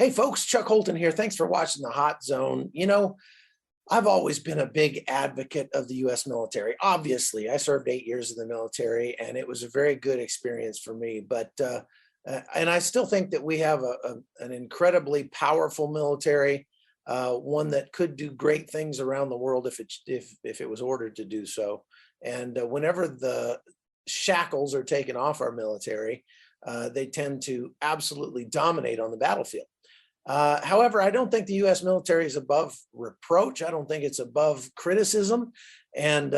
Hey folks, Chuck Holton here. Thanks for watching the Hot Zone. I've always been a big advocate of the US military. Obviously, I served 8 years in the military and it was a very good experience for me. And I still think that we have an incredibly powerful military, one that could do great things around the world if it was ordered to do so. And whenever the shackles are taken off our military, they tend to absolutely dominate on the battlefield. However, I don't think the U.S. military is above reproach. I don't think it's above criticism. And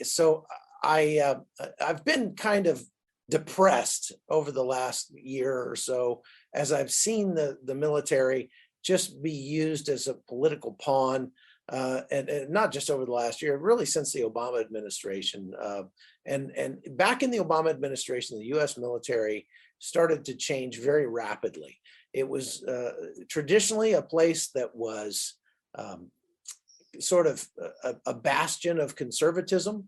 so I've been kind of depressed over the last year or so as I've seen the military just be used as a political pawn, and not just over the last year, really since the Obama administration. And back in the Obama administration, the U.S. military started to change very rapidly. It was traditionally a place that was sort of a bastion of conservatism.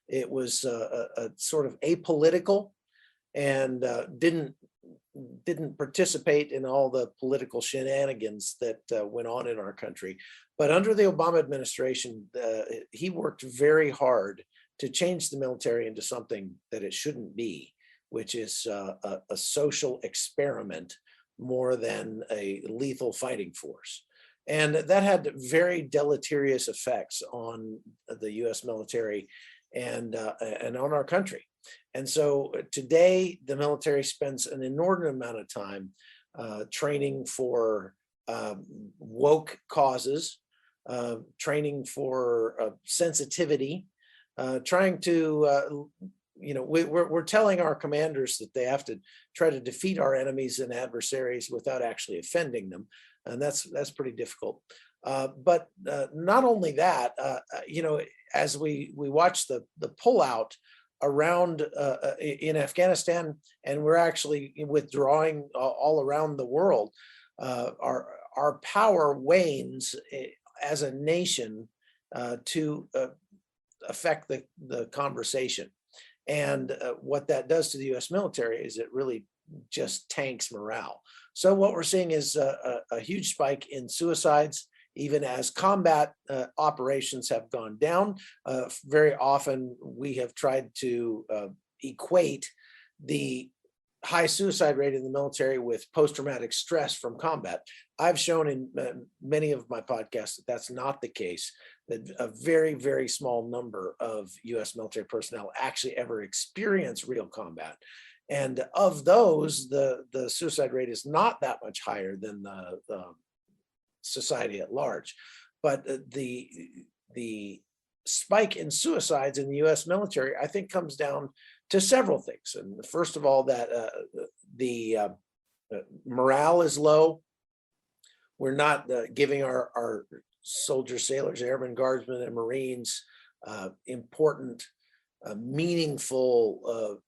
It was a sort of apolitical and didn't participate in all the political shenanigans that went on in our country. But under the Obama administration, he worked very hard to change the military into something that it shouldn't be, which is a social experiment more than a lethal fighting force. And that had very deleterious effects on the US military and on our country. And so today, the military spends an inordinate amount of time training for woke causes, training for sensitivity, trying to we're telling our commanders that they have to try to defeat our enemies and adversaries without actually offending them, and that's pretty difficult. But not only that, as we watch the pullout around in Afghanistan, and we're actually withdrawing all around the world, our power wanes as a nation to affect the conversation. And what that does to the U.S. military is it really just tanks morale. So what we're seeing is a huge spike in suicides, even as combat operations have gone down. Very often we have tried to equate the high suicide rate in the military with post-traumatic stress from combat. I've shown in many of my podcasts that that's not the case, that a very, very small number of US military personnel actually ever experience real combat. And of those, the suicide rate is not that much higher than the society at large. But the spike in suicides in the US military, I think, comes down to several things. And first of all, that the morale is low. We're not giving our soldiers, sailors, airmen, guardsmen, and Marines important, meaningful,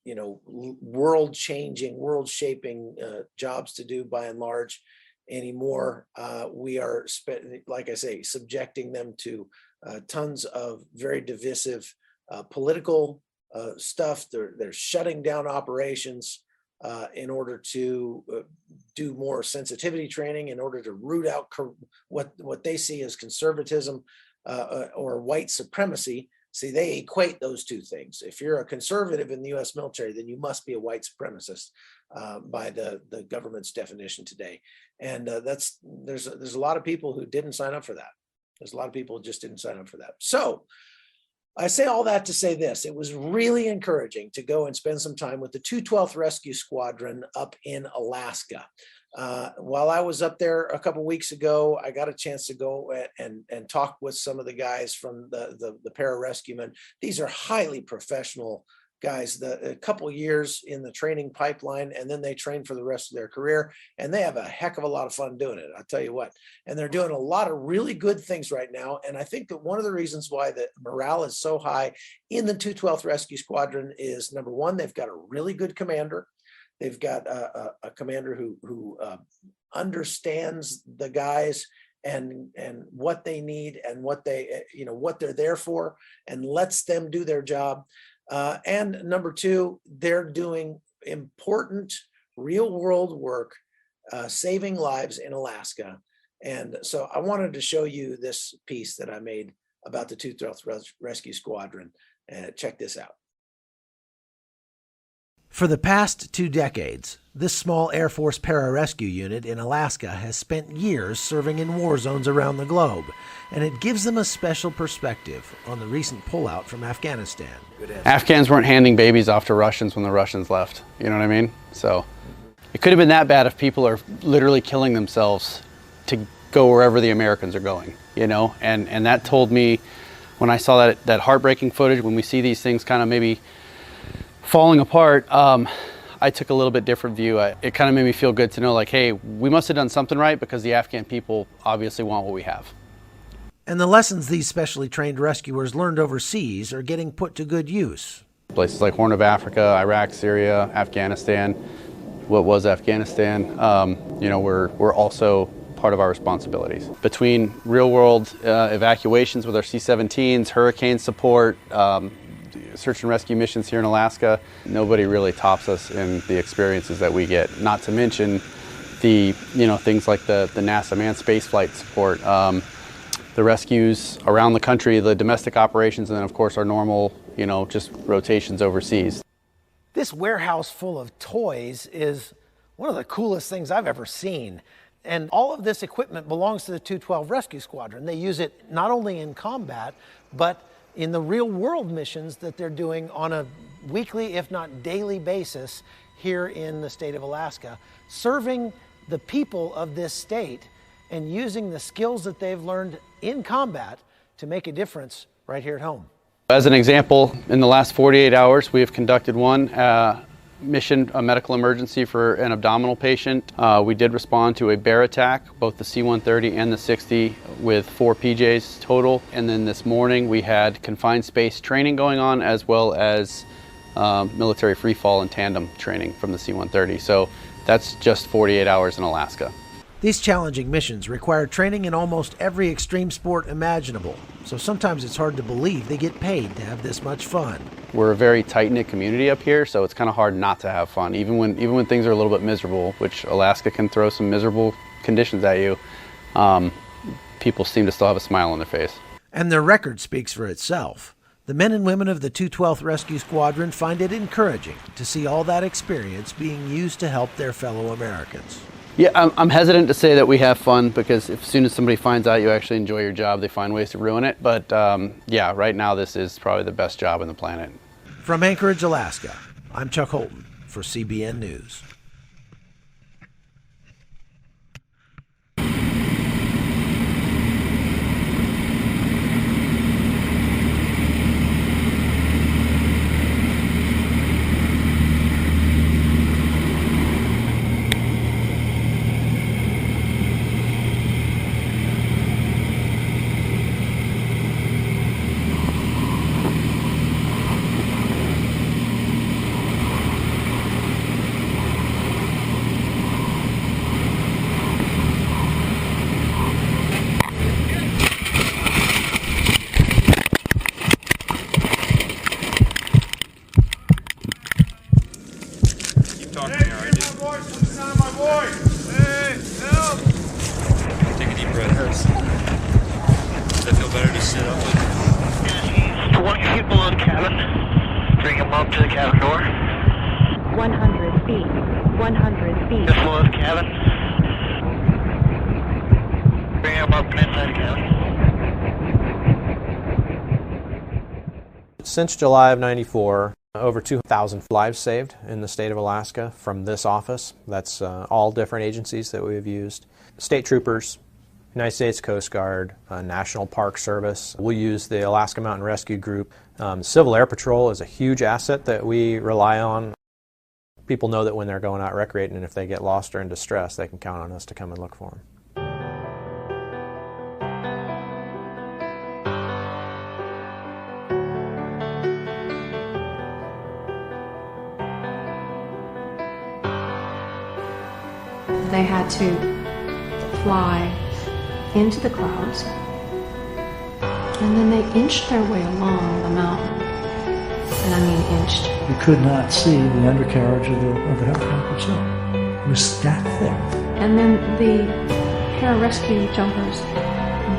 world-changing, world-shaping jobs to do by and large anymore. We are, like I say, subjecting them to tons of very divisive political stuff. They're shutting down operations in order to do more sensitivity training, in order to root out what they see as conservatism or white supremacy. See, they equate those two things. If you're a conservative in the US military, then you must be a white supremacist by the government's definition today. And there's a lot of people who didn't sign up for that. There's a lot of people who just didn't sign up for that. So I say all that to say this: it was really encouraging to go and spend some time with the 212th Rescue Squadron up in Alaska. While I was up there a couple weeks ago, I got a chance to go and talk with some of the guys from the Pararescuemen. These are highly professional guys, a couple years in the training pipeline, and then they train for the rest of their career, and they have a heck of a lot of fun doing it, I'll tell you what. And they're doing a lot of really good things right now. And I think that one of the reasons why the morale is so high in the 212th Rescue Squadron is, number one, they've got a really good commander. They've got a commander who understands the guys and what they need and what they're there for, and lets them do their job. And number two, they're doing important real world work saving lives in Alaska. And so I wanted to show you this piece that I made about the 212th Rescue Squadron. Check this out. For the past 2 decades, this small Air Force pararescue unit in Alaska has spent years serving in war zones around the globe, and it gives them a special perspective on the recent pullout from Afghanistan. Afghans weren't handing babies off to Russians when the Russians left, you know what I mean? So it could have been that bad if people are literally killing themselves to go wherever the Americans are going, you know? And that told me, when I saw that heartbreaking footage, when we see these things kind of maybe falling apart, I took a little bit different view. It kind of made me feel good to know, like, hey, we must have done something right, because the Afghan people obviously want what we have. And the lessons these specially trained rescuers learned overseas are getting put to good use. Places like Horn of Africa, Iraq, Syria, Afghanistan, what was Afghanistan, you know, we're also part of our responsibilities. Between real-world evacuations with our C-17s, hurricane support, search and rescue missions here in Alaska, nobody really tops us in the experiences that we get. Not to mention the, you know, things like the NASA manned spaceflight support, the rescues around the country, the domestic operations, and then of course our normal, you know, just rotations overseas. This warehouse full of toys is one of the coolest things I've ever seen. And all of this equipment belongs to the 212 Rescue Squadron. They use it not only in combat, but in the real world missions that they're doing on a weekly, if not daily basis here in the state of Alaska, serving the people of this state and using the skills that they've learned in combat to make a difference right here at home. As an example, in the last 48 hours, we have conducted one mission, a medical emergency for an abdominal patient. We did respond to a bear attack, both the C-130 and the 60, with 4 PJs total. And then this morning we had confined space training going on, as well as military free fall and tandem training from the C-130. So that's just 48 hours in Alaska. These challenging missions require training in almost every extreme sport imaginable, so sometimes it's hard to believe they get paid to have this much fun. We're a very tight-knit community up here, so it's kind of hard not to have fun, even when things are a little bit miserable, which Alaska can throw some miserable conditions at you. People seem to still have a smile on their face. And their record speaks for itself. The men and women of the 212th Rescue Squadron find it encouraging to see all that experience being used to help their fellow Americans. Yeah, I'm hesitant to say that we have fun, because as soon as somebody finds out you actually enjoy your job, they find ways to ruin it. But yeah, right now this is probably the best job on the planet. From Anchorage, Alaska, I'm Chuck Holton for CBN News. sit up with 20 people in the cabin. Bring them up to the cabin door. 100 feet. 100 feet. Just below the cabin. Bring them up and inside the cabin. Since July of '94, over 2,000 lives saved in the state of Alaska from this office. That's all different agencies that we've used. State troopers, United States Coast Guard, National Park Service. We'll use the Alaska Mountain Rescue Group. Civil Air Patrol is a huge asset that we rely on. People know that when they're going out recreating, and if they get lost or in distress, they can count on us to come and look for them. They had to fly into the clouds, and then they inched their way along the mountain. And I mean inched. You could not see the undercarriage of the helicopter itself. It was that thick. And then the pararescue jumpers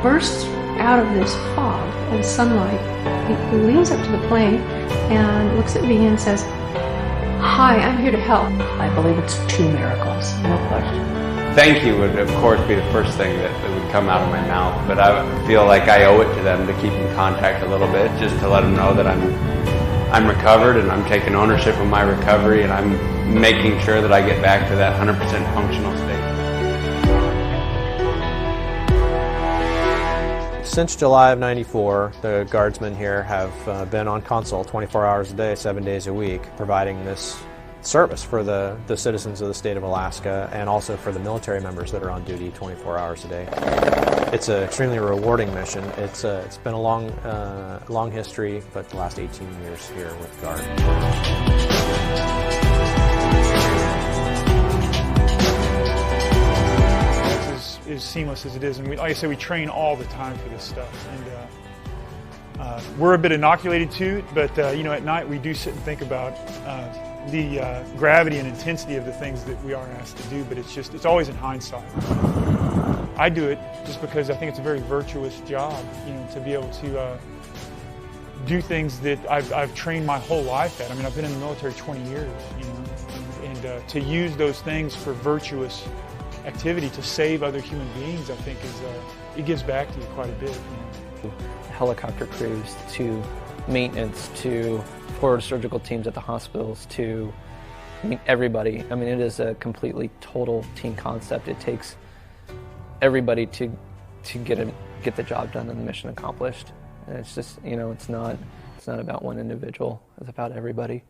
burst out of this fog of sunlight. He leans up to the plane and looks at me and says, "Hi, I'm here to help." I believe it's two miracles, no question. Thank you would, of course, be the first thing that would come out of my mouth, but I feel like I owe it to them to keep in contact a little bit, just to let them know that I'm recovered and I'm taking ownership of my recovery, and I'm making sure that I get back to that 100% functional state. Since July of '94, the guardsmen here have been on console 24 hours a day, 7 days a week, providing this service for the citizens of the state of Alaska, and also for the military members that are on duty 24 hours a day. It's an extremely rewarding mission. It's been a long history, but the last 18 years here with Guard. As seamless as it is, and like I said, we train all the time for this stuff, and we're a bit inoculated to it, but at night we do sit and think about the gravity and intensity of the things that we are asked to do, but it's always in hindsight. I do it just because I think it's a very virtuous job, to be able to do things that I've trained my whole life at. I mean, I've been in the military 20 years, and to use those things for virtuous activity to save other human beings, I think it gives back to you quite a bit. Helicopter crews to maintenance to forward surgical teams at the hospitals to everybody. I mean, it is a completely total team concept. It takes everybody to get the job done and the mission accomplished. And it's just, it's not about one individual. It's about everybody.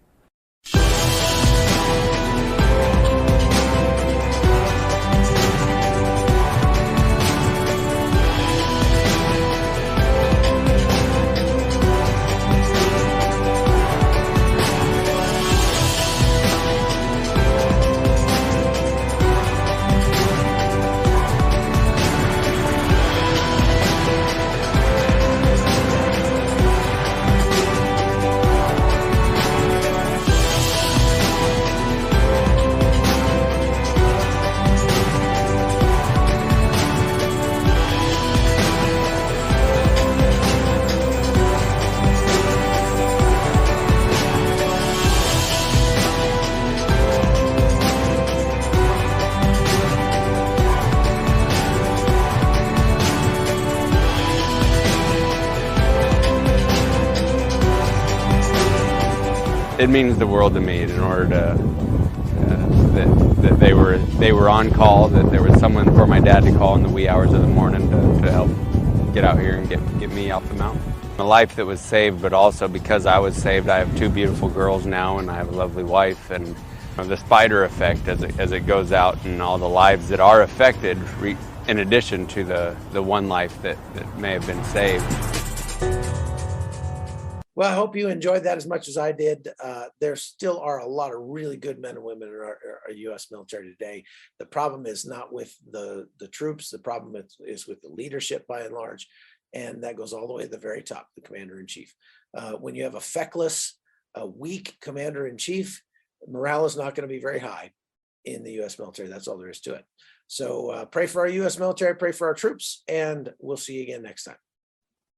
It means the world to me in order to that they were on call, that there was someone for my dad to call in the wee hours of the morning to help get out here and get me off the mountain. A life that was saved, but also because I was saved, I have two beautiful girls now, and I have a lovely wife, and the spider effect as it goes out, and all the lives that are affected, in addition to the one life that may have been saved. Well, I hope you enjoyed that as much as I did. There still are a lot of really good men and women in our U.S. military today. The problem is not with the troops. The problem is with the leadership by and large. And that goes all the way to the very top, the commander-in-chief. When you have a feckless, weak commander-in-chief, morale is not going to be very high in the U.S. military. That's all there is to it. So pray for our U.S. military, pray for our troops, and we'll see you again next time.